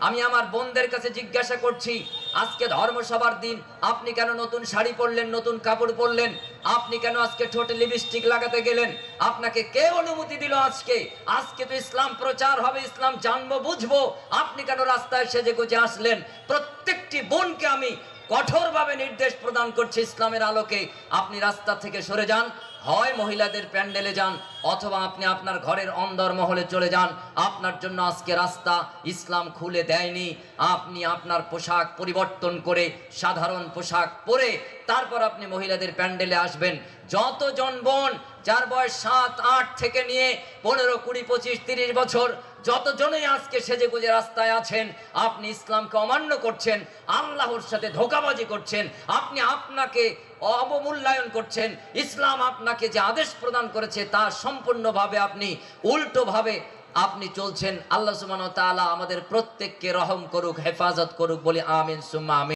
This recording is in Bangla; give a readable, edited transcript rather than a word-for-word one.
আমি আমার বোনদের কাছে জিজ্ঞাসা করছি, আজকে ধর্মসভার দিন আপনি কেন নতুন শাড়ি পরলেন, নতুন কাপড় পরলেন? আপনি কেন আজকে ঠোঁটে লিপস্টিক লাগাতে গেলেন? আপনাকে কে অনুমতি দিল? আজকে আজকে তো ইসলাম প্রচার হবে, ইসলাম জানবো বুঝবো, আপনি কেন রাস্তায় সেজে গুজে আসলেন? প্রত্যেকটি বোনকে আমি কঠোরভাবে নির্দেশ প্রদান করছি, ইসলামের আলোকে আপনি রাস্তা থেকে সরে যান, হয় মহিলাদের প্যান্ডেলে যান, অথবা আপনি আপনার ঘরের অন্দর মহলে চলে যান। আপনার জন্য আজকে রাস্তা ইসলাম খুলে দেয়নি। আপনি আপনার পোশাক পরিবর্তন করে সাধারণ পোশাক পরে তারপর আপনি মহিলাদের প্যান্ডেলে আসবেন। যতজন বোন যার বয়স 7, 8 থেকে নিয়ে 15, 20, 25, 30 বছর, যতজনই আজকে সেজে গুজে রাস্তায় আছেন, আপনি ইসলামকে অমান্য করছেন, আল্লাহর সাথে ধোঁকাবাজি করছেন, আপনি আপনাকে অবমূল্যায়ন করছেন। ইসলাম আপনাকে যে আদেশ প্রদান করেছে তা সম্পূর্ণভাবে আপনি উল্টোভাবে আপনি চলছেন। আল্লাহ সুবহানাহু ওয়া তাআলা আমাদের প্রত্যেককে রহম করুক, হেফাজত করুক, বলি আমিন সুম্মা আমিন।